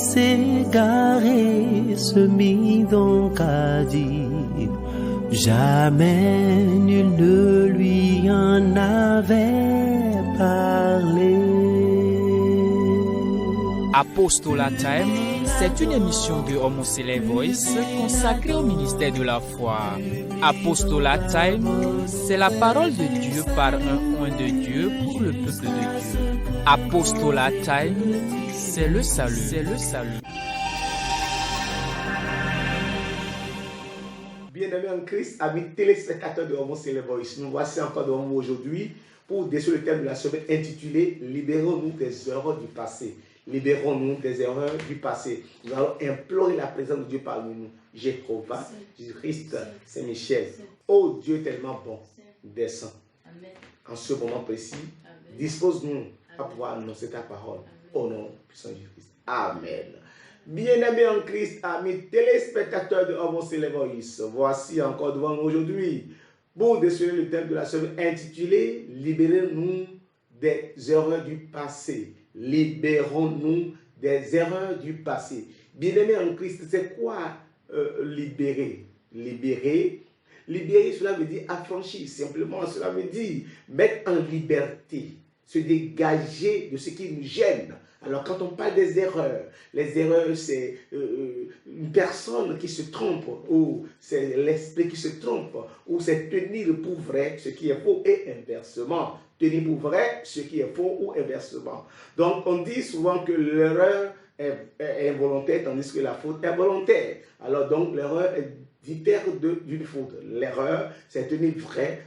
s'égarer, se mit donc à dire, jamais nul ne lui en avait parlé. Apostolat Time, c'est une émission de Homo Voice consacrée au ministère de la foi. Apostolat Time, c'est la parole de Dieu par un oint de Dieu pour le peuple de Dieu. Apostolat Time, c'est le salut, c'est le salut. Bien-aimés en Christ, amis téléspectateurs de Homo Voice, nous voici encore devant vous aujourd'hui pour décider le thème de la semaine intitulé « Libérons-nous des erreurs du passé ». Libérons-nous des erreurs du passé. Nous allons implorer la présence de Dieu parmi nous. Jéhovah, Jésus-Christ, Saint-Michel. Oh Dieu tellement bon, descends. En ce moment précis, dispose-nous à pouvoir annoncer ta parole. Au nom puissant de Jésus-Christ. Amen. Bien-aimés en Christ, amis téléspectateurs de Homo Voice, voici encore devant nous aujourd'hui pour décider le thème de la semaine intitulé « Libérez-nous des erreurs du passé ». Libérons-nous des erreurs du passé. Bien-aimés en Christ, c'est quoi libérer? Libérer, cela veut dire affranchir. Simplement, cela veut dire mettre en liberté, se dégager de ce qui nous gêne. Alors, quand on parle des erreurs, les erreurs, c'est une personne qui se trompe, ou c'est l'esprit qui se trompe, ou c'est tenir pour vrai ce qui est faux et inversement. Tenir pour vrai ce qui est faux ou inversement. Donc, on dit souvent que l'erreur est involontaire, tandis que la faute est volontaire. Alors, donc, l'erreur diffère d'une faute. L'erreur, c'est tenir vrai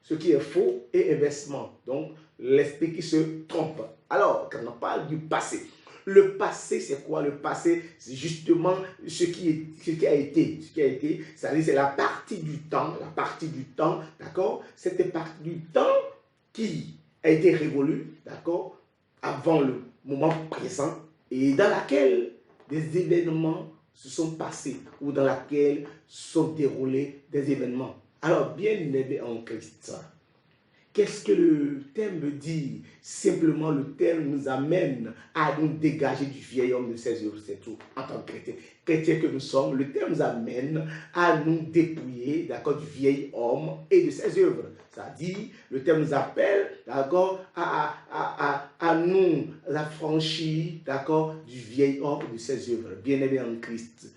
ce qui est faux et inversement. Donc, l'esprit qui se trompe. Alors, quand on parle du passé, le passé, c'est quoi? Le passé, c'est justement ce qui a été. C'est-à-dire, c'est la partie du temps, d'accord? Cette partie du temps qui a été révolue, d'accord, avant le moment présent, et dans laquelle des événements se sont passés, ou dans laquelle sont déroulés des événements. Alors, bien aimé en Christ, qu'est-ce que le thème me dit? Simplement, le thème nous amène à nous dégager du vieil homme de ses œuvres, c'est tout, en tant que chrétien. Chrétien que nous sommes, le thème nous amène à nous dépouiller, d'accord, du vieil homme et de ses œuvres. C'est-à-dire, le thème nous appelle, d'accord, à nous affranchir, d'accord, du vieil homme et de ses œuvres. Bien-aimés en Christ,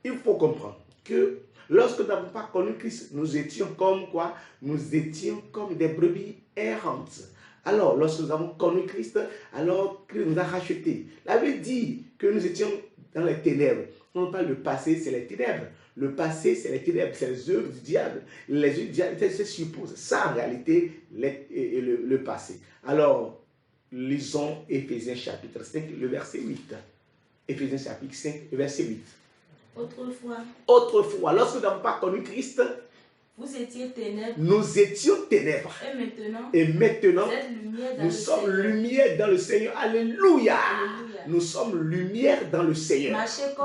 il faut comprendre que lorsque nous n'avons pas connu Christ, nous étions comme quoi? Nous étions comme des brebis errantes. Alors, lorsque nous avons connu Christ, alors qu'il nous a rachetés. La Bible dit que nous étions dans les ténèbres. On parle de passé, c'est les ténèbres. Le passé, c'est les ténèbres, c'est les œuvres du diable. Les œuvres du diable, c'est suppose ça en réalité, le passé. Alors, lisons Éphésiens chapitre 5, le verset 8. Éphésiens chapitre 5, le verset 8. Autrefois, lorsque nous n'avons pas connu Christ, vous étiez ténèbres. Nous étions ténèbres. Et maintenant, nous sommes lumière dans le Seigneur. Alléluia. Nous sommes lumière dans le Seigneur.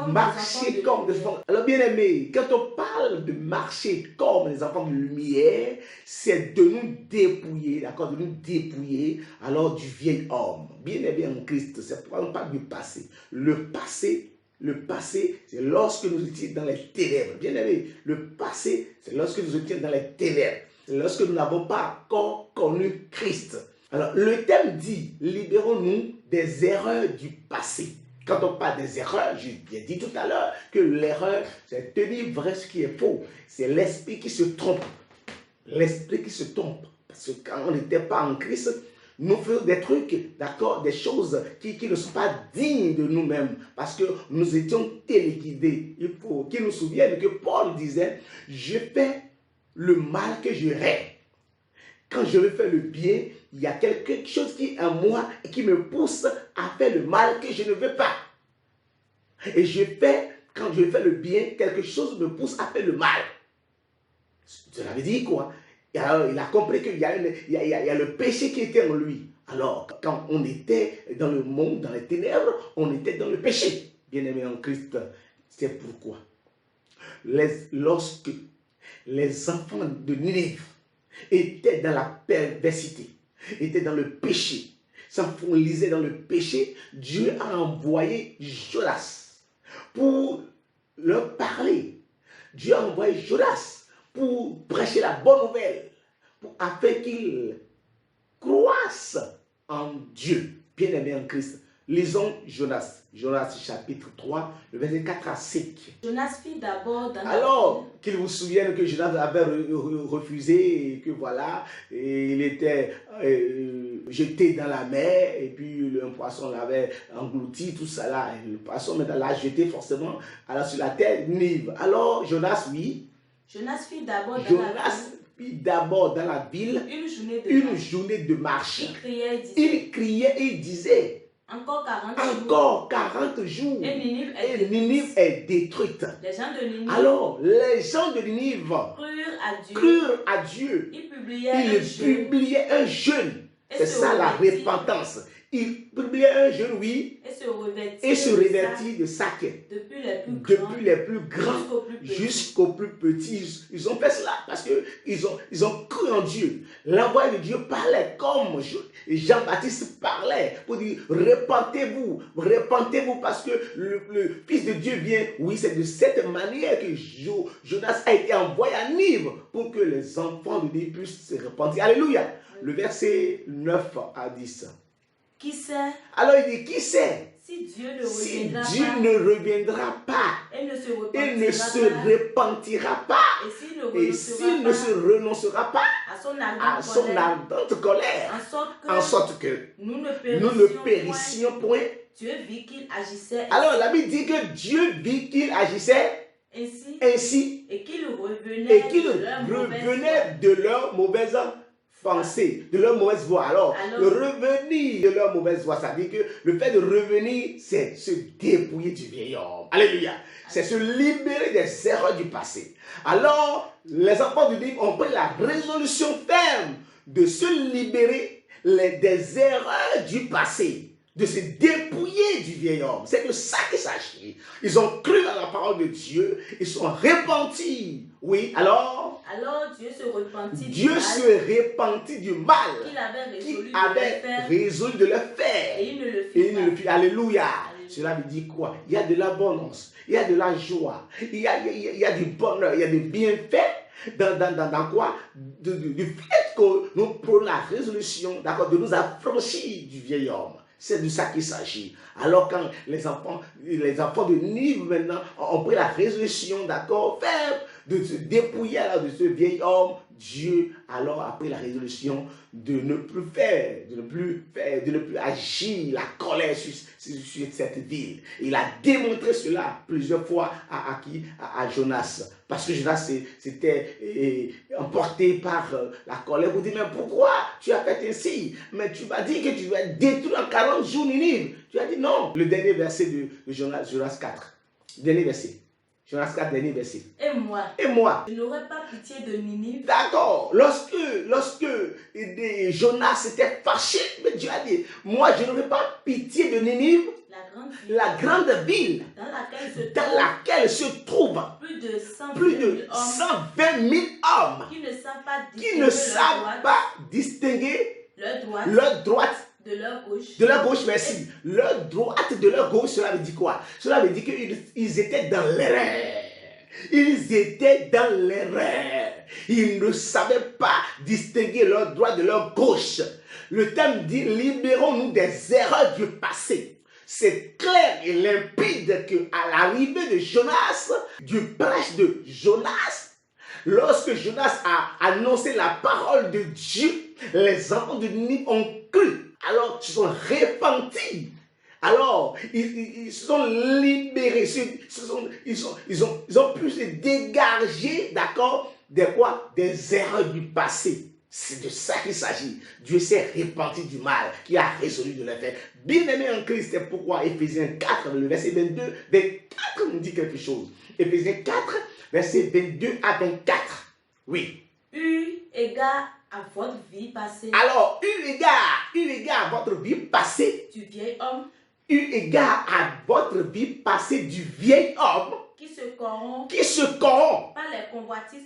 Marcher comme des enfants. Alors bien aimé, quand on parle de marcher comme des enfants de lumière, c'est de nous dépouiller, d'accord, de nous dépouiller alors du vieil homme. Bien aimé en Christ, c'est pourquoi on parle du passé. Le passé, c'est lorsque nous étions dans les ténèbres. Bien aimé, le passé, c'est lorsque nous étions dans les ténèbres. C'est lorsque nous n'avons pas encore connu Christ. Alors, le thème dit, libérons-nous des erreurs du passé. Quand on parle des erreurs, j'ai bien dit tout à l'heure que l'erreur, c'est tenir vrai ce qui est faux. C'est l'esprit qui se trompe. L'esprit qui se trompe. Parce que quand on n'était pas en Christ, nous faisons des trucs, d'accord, des choses qui ne sont pas dignes de nous-mêmes, parce que nous étions téléguidés. Il faut qu'ils nous souviennent que Paul disait, je fais le mal que je rêve. Quand je veux faire le bien, il y a quelque chose qui est en moi et qui me pousse à faire le mal que je ne veux pas. Et quand je fais le bien, quelque chose me pousse à faire le mal. Cela veut dire quoi? Alors, il a compris qu'il y a le péché qui était en lui. Alors, quand on était dans le monde, dans les ténèbres, on était dans le péché. Bien-aimés en Christ, c'est pourquoi lorsque les enfants de Ninive étaient dans la perversité, étaient dans le péché, s'enfournisaient dans le péché, Dieu a envoyé Jonas pour leur parler. Dieu a envoyé Jonas pour prêcher la bonne nouvelle, afin qu'ils croissent en Dieu. Bien-aimés en Christ, lisons Jonas. Jonas chapitre 3, le verset 4 à 5. Jonas fit d'abord dans Alors qu'ils vous souviennent que Jonas avait refusé et que voilà, et il était jeté dans la mer et puis un poisson l'avait englouti, tout ça là. Et le poisson maintenant l'a jeté forcément sur la terre Nive. Alors Jonas, oui. Jonas fit d'abord dans la ville une journée de marche. Il criait et il disait encore 40 jours et Ninive est détruite. Les gens de Ninive Alors les gens de Ninive crurent à Dieu. Ils publiaient un jeûne. C'est ça la repentance. Il publiait un jeûne, oui, et se revêtit de sac. Depuis les plus grands jusqu'aux plus petits. Ils ont fait cela parce qu'ils ont cru en Dieu. L'envoyé de Dieu parlait comme Jean-Baptiste parlait pour dire repentez-vous parce que le Fils de Dieu vient. Oui, c'est de cette manière que Jonas a été envoyé à Nive pour que les enfants de Dieu puissent se repentir. Alléluia. Le verset 9 à 10. Qui sait? Alors il dit, qui sait? Si Dieu ne reviendra pas et ne se repentira pas, et s'il ne se renoncera pas à son ardente colère, en sorte que nous ne périssions point. Dieu vit qu'il agissait alors la Bible dit que Dieu vit qu'il agissait ainsi et qu'il revenait de leur mauvaise pensée, de leur mauvaise voie. Alors, le revenir de leur mauvaise voie, ça veut dire que le fait de revenir, c'est se dépouiller du vieil homme. Alléluia. C'est se libérer des erreurs du passé. Alors, les enfants du livre ont pris la résolution ferme de se libérer des erreurs du passé, de se dépouiller du vieil homme. C'est de ça qu'il s'agit. Ils ont cru à la parole de Dieu, ils sont repentis. Oui, alors Dieu se repentit du mal qu'il avait résolu de le faire. Et il ne le fit pas. Alléluia. Cela veut dire quoi? Il y a de l'abondance, il y a de la joie, il y a du bonheur, il y a des bienfaits dans quoi? Du fait que nous prenons la résolution, d'accord, de nous affranchir du vieil homme. C'est de ça qu'il s'agit. Alors quand les enfants de Nive maintenant ont pris la résolution, d'accord, de se dépouiller alors de ce vieil homme, Dieu alors a pris la résolution de ne plus agir la colère sur cette ville. Il a démontré cela plusieurs fois à Jonas. Parce que Jonas s'était emporté par la colère. Vous dites, mais pourquoi tu as fait ainsi? Mais tu m'as dit que tu vas détruire en 40 jours Ninive. Tu as dit non. Le dernier verset de Jonas 4. Dernier verset. Jonas 4, dernier verset. Et moi, je n'aurais pas pitié de Ninive. D'accord. Lorsque Jonas était fâché, mais Dieu a dit, moi je n'aurais pas pitié de Ninive, la grande ville dans laquelle se trouvent plus de 120 000 hommes qui ne savent pas distinguer leur droite de leur gauche. De leur gauche, merci. Leur droite de leur gauche, cela veut dire quoi? Cela veut dire qu'ils étaient dans l'erreur. Ils étaient dans l'erreur. Ils ne savaient pas distinguer leur droite de leur gauche. Le thème dit, libérons-nous des erreurs du passé. C'est clair et limpide qu'à l'arrivée de Jonas, du prêche de Jonas, lorsque Jonas a annoncé la parole de Dieu, les enfants de Ninive ont cru. Alors, ils sont repentis. Alors, ils sont libérés. Ils ont pu se dégager, d'accord, des erreurs du passé. C'est de ça qu'il s'agit. Dieu s'est repenti du mal, qui a résolu de le faire. Bien-aimé en Christ, c'est pourquoi Éphésiens 4, le verset 22, 24 nous dit quelque chose. Éphésiens 4, verset 22 à 24. Oui. Eu égard à votre vie passée. Alors, eu égard à votre vie passée. Du vieil homme. Eu égard à votre vie passée du vieil homme. Qui se corrompt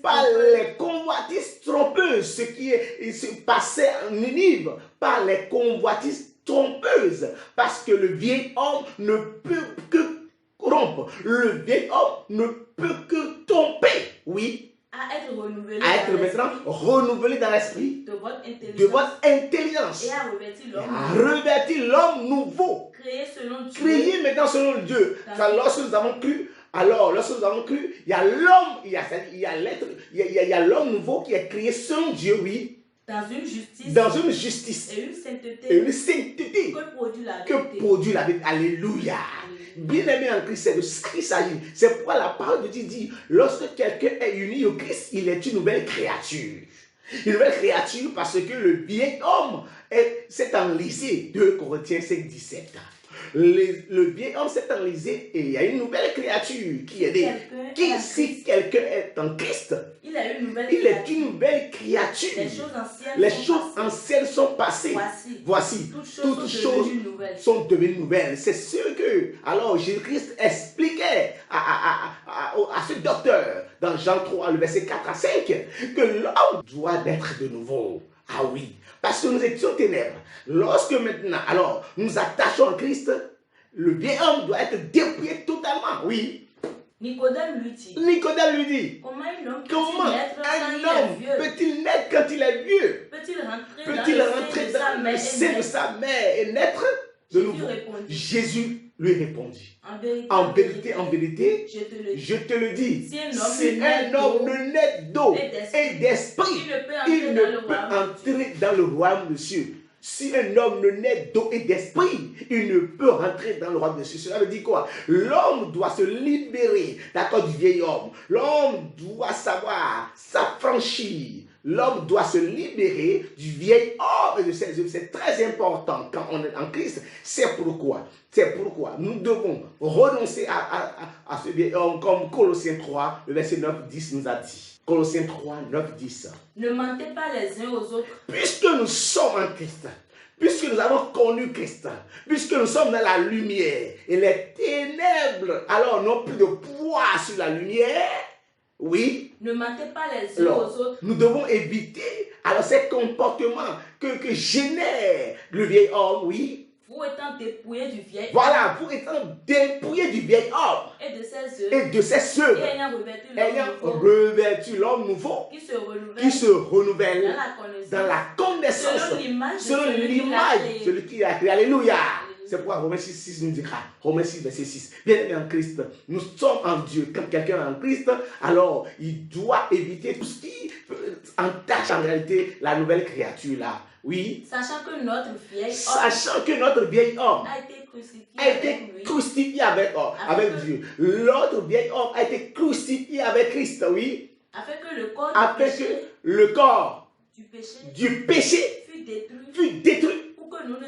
par les convoitises trompeuses, ce qui se passait en Ninive, par les convoitises trompeuse, parce que le vieil homme ne peut que rompre. Le vieil homme ne peut que tromper, oui. À être renouvelé, À être maintenant renouvelé dans l'esprit de votre intelligence. Et à revêtir l'homme. À revêtir l'homme nouveau. Créé selon Dieu. Créé maintenant selon Dieu. Enfin, lorsque nous avons cru, alors lorsque nous avons cru, il y a l'homme, il y a l'homme nouveau qui est créé selon Dieu, oui. Dans une justice. Et une sainteté. Que produit la vérité. Alléluia. Bien-aimé en Christ, c'est de ce qu'il s'agit. C'est pourquoi la parole de Dieu dit, lorsque quelqu'un est uni au Christ, il est une nouvelle créature. Une nouvelle créature parce que le vieil homme s'est enlisé. 2 Corinthiens 5, 17. Le vieil homme s'est enlisé et il y a une nouvelle créature qui est née. Si quelqu'un est en Christ, il est une nouvelle créature. Les choses anciennes sont passées. Voici, toutes choses sont devenues nouvelles. C'est ce que, alors, Jésus-Christ expliquait à ce docteur dans Jean 3, le verset 4 à 5, que l'homme doit naître de nouveau. Ah oui, parce que nous étions ténèbres. Lorsque maintenant, alors, nous attachons à Christ, le vieil homme doit être dépouillé totalement, oui. Nicodème lui dit, comment un homme peut-il naître quand il est vieux? Peut-il rentrer dans le sein de sa mère et naître de nouveau? Jésus lui répondit, en vérité, je te le dis, si un homme ne naît d'eau et d'esprit, il ne peut entrer dans le royaume des cieux. Si un homme ne naît d'eau et d'esprit, il ne peut rentrer dans le royaume des cieux. Cela veut dire quoi? L'homme doit se libérer, d'accord, du vieil homme. L'homme doit savoir s'affranchir. L'homme doit se libérer du vieil homme et de ses œuvres. C'est très important quand on est en Christ. C'est pourquoi nous devons renoncer à ce vieil homme, comme Colossiens 3, le verset 9-10 nous a dit. Colossiens 3, 9-10. Ne mentez pas les uns aux autres. Puisque nous sommes en Christ, puisque nous avons connu Christ, puisque nous sommes dans la lumière, et les ténèbres, alors, n'ont plus de poids sur la lumière, oui. Ne mentez pas les uns aux autres. Nous devons éviter alors ces comportements que génère le vieil homme, oui. Vous étant dépouillé du vieil homme. Voilà, vous étant dépouillé du vieil homme. Et de ses œuvres. Et ayant revêtu l'homme nouveau. Qui se renouvelle. Dans la connaissance. Selon l'image de celui qui a créé. Alléluia. C'est pourquoi Romains 6, 6 nous dira, Romains 6, verset 6, bien aimé en Christ, nous sommes en Dieu. Quand quelqu'un est en Christ, alors il doit éviter tout ce qui entache en réalité la nouvelle créature là. Oui. Sachant que notre vieil homme a été crucifié avec Dieu. L'autre vieil homme a été crucifié avec Christ, oui. Afin que le corps du péché fût détruit. Pour que nous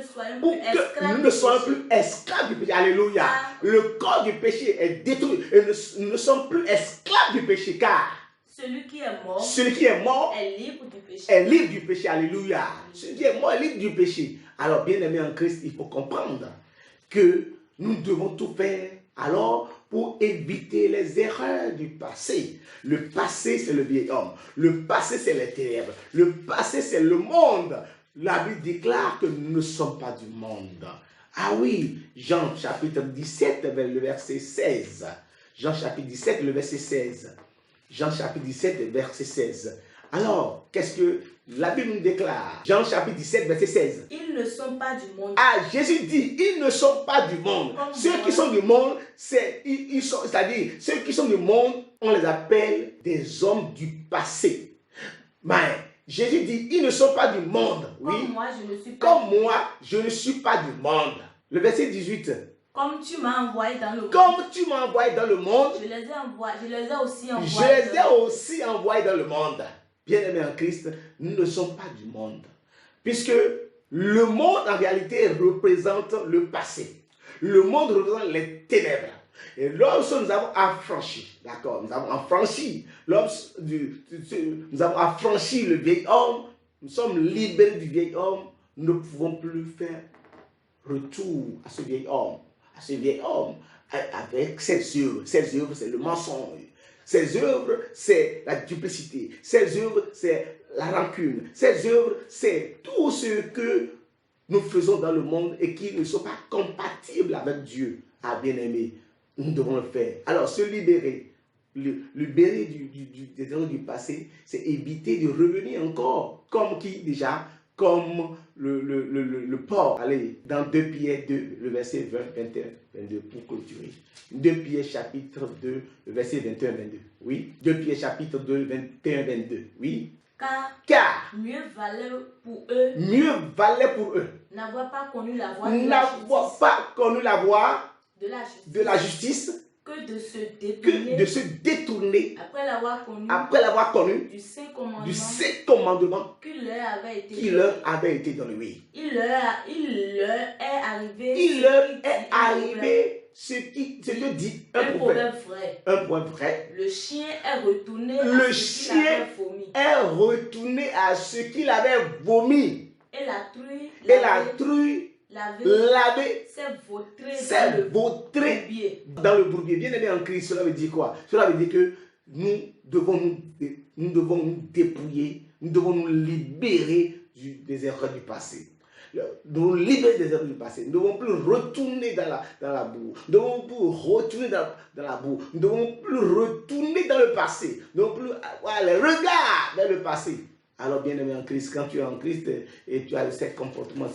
ne soyons plus esclaves du péché. Alléluia. Le corps du péché est détruit et nous ne sommes plus esclaves du péché, car celui qui est mort est libre du péché. Alléluia. Celui qui est mort est libre du péché. Alors, bien aimé en Christ, il faut comprendre que nous devons tout faire alors pour éviter les erreurs du passé. Le passé, c'est le vieil homme. Le passé, c'est les ténèbres. Le passé, c'est le monde. La Bible déclare que nous ne sommes pas du monde. Ah oui, Jean chapitre 17, le verset 16. Jean chapitre 17, le verset 16. Jean chapitre 17, verset 16. Alors, qu'est-ce que la Bible nous déclare? Jean chapitre 17, verset 16. Ils ne sont pas du monde. Ah, Jésus dit, ils ne sont pas du monde. Ceux qui sont du monde, c'est-à-dire, ceux qui sont du monde, on les appelle des hommes du passé. Mais Jésus dit, ils ne sont pas du monde. Oui. Comme moi, je ne suis pas du monde. Le verset 18. Comme tu m'as envoyé dans le monde. Je les ai aussi envoyés dans le monde. Bien-aimés en Christ, nous ne sommes pas du monde. Puisque le monde, en réalité, représente le passé. Le monde représente les ténèbres. Et lorsque nous avons affranchi, d'accord, nous avons affranchi le vieil homme, nous sommes libérés du vieil homme, nous ne pouvons plus faire retour à ce vieil homme. Avec ses œuvres. Ses œuvres, c'est le mensonge. Ses œuvres, c'est la duplicité. Ses œuvres, c'est la rancune. Ses œuvres, c'est tout ce que nous faisons dans le monde et qui ne sont pas compatibles avec Dieu. Ah, bien-aimé, nous devons le faire. Alors, se libérer, libérer des erreurs du passé, c'est éviter de revenir encore. Comme qui déjà? Comme le porc. Allez, dans 2 Pierre 2, le verset 20, 21, 22, pour clôturer. 2 Pierre chapitre 2, le verset 21, 22. Oui. 2 Pierre chapitre 2, 21, 22. Oui. Car mieux valait pour eux n'avoir pas connu la voie de la justice que de se détourner après l'avoir connu du Saint commandement qui leur avait été donné. Oui. Il leur est arrivé ce que dit un proverbe vrai. Le chien est retourné à ce qu'il avait vomi. Et la truie lavé, s'est vautré dans le bourbier. Bien aimé en Christ, cela veut dire quoi? Cela veut dire que nous devons nous dépouiller, nous devons nous libérer des erreurs du passé. Nous devons libérer des erreurs du passé. Nous ne devons plus retourner dans la boue. Nous ne devons plus retourner dans la boue. Nous ne devons plus retourner dans le passé. Nous ne devons plus avoir les regards vers le passé. Alors, bien aimé en Christ, quand tu es en Christ et tu as certains comportements,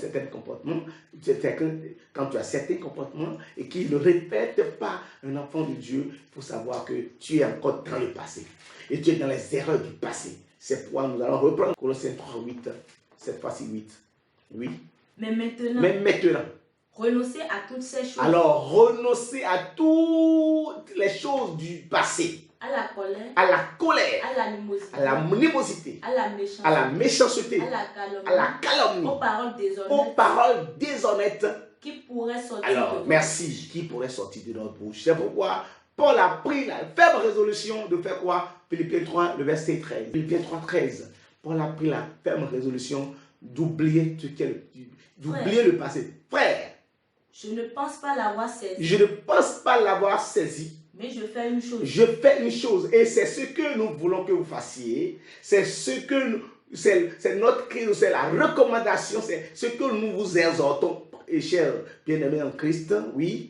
quand tu as certains comportements et qui ne répètent pas un enfant de Dieu, il faut savoir que tu es encore dans le passé. Et tu es dans les erreurs du passé. C'est pourquoi nous allons reprendre Colossiens 3, 8, cette fois-ci 8. Oui. Mais maintenant, renoncer à toutes ces choses. Alors, renoncer à toutes les choses du passé. À la colère, à l'animosité, à la méchanceté, à la calomnie, aux paroles déshonnêtes qui pourraient sortir alors, merci, qui pourraient sortir de notre bouche. C'est pourquoi Paul a pris la ferme résolution de faire quoi? Philippiens 3, le verset 13. Philippiens 3, 13. Paul a pris la ferme résolution d'oublier le passé. Frère, je ne pense pas l'avoir saisi. Mais je fais une chose. Je fais une chose. Et c'est ce que nous voulons que vous fassiez. C'est notre cri, c'est la recommandation, c'est ce que nous vous exhortons. Et chers bien-aimés en Christ, oui.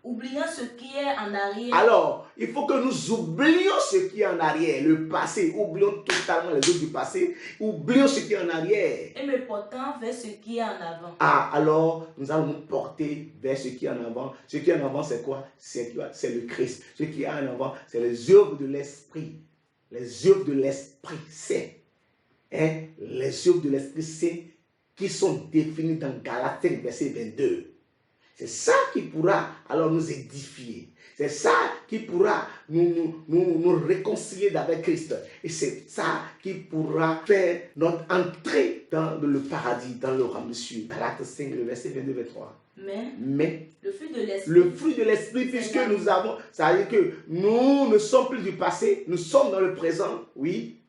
Oublions ce qui est en arrière. Alors, il faut que nous oublions ce qui est en arrière, le passé. Oublions totalement les autres du passé. Oublions ce qui est en arrière. Et me portant vers ce qui est en avant. Ah, alors, nous allons nous porter vers ce qui est en avant. Ce qui est en avant, c'est quoi? C'est le Christ. Ce qui est en avant, c'est les œuvres de l'Esprit. Les œuvres de l'Esprit, c'est les œuvres de l'Esprit, c'est qui sont définies dans Galates, verset 22. C'est ça qui pourra alors nous édifier. C'est ça qui pourra nous réconcilier avec Christ. Et c'est ça qui pourra faire notre entrée dans le paradis, dans le royaume de Dieu. Galates 5, le verset 22-23. Mais le fruit de l'esprit, puisque nous avons, ça veut dire que nous ne sommes plus du passé, nous sommes dans le présent, oui.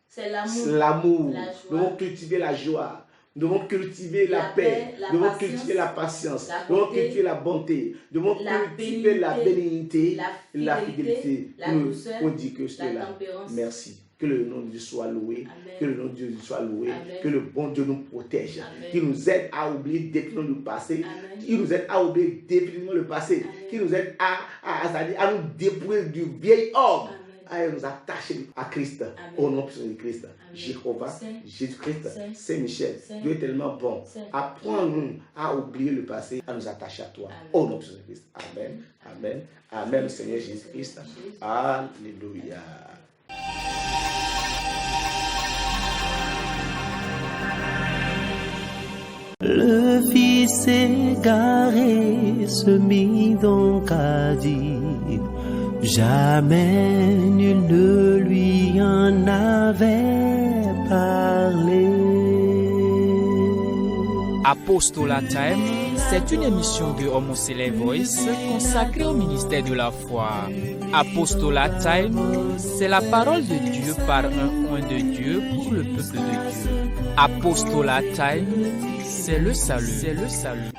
C'est l'amour. L'amour. Nous devons cultiver la joie. Nous devons cultiver la paix, nous devons cultiver la patience, nous devons cultiver la bonté, nous devons cultiver la bénignité, la fidélité. On dit que c'est là. Merci. Que le nom de Dieu soit loué. Amen. Que le nom de Dieu soit loué. Amen. Que le bon Dieu nous protège. Amen. Qui nous aide à oublier définitivement le passé. Amen. Qui nous aide à oublier définitivement le passé. Amen. Qui nous aide à nous dépouiller du vieil homme. Amen. À nous attacher à Christ. Amen. Au nom de Christ. Amen. Jéhovah, Jésus-Christ, Saint-Michel. Dieu est tellement bon. Apprends-nous à oublier le passé, à nous attacher à toi. Amen. Au nom de Jésus-Christ. Amen. Amen. Amen, Seigneur Jésus-Christ. Alléluia. Le fils égaré se mit donc à dire, jamais nul ne lui en avait parlé. Apostolat Time, c'est une émission de Homoselect Voice consacrée au ministère de la foi. Apostolat Time, c'est la parole de Dieu par un oint de Dieu pour le peuple de Dieu. Apostolat Time, c'est le salut. C'est le salut.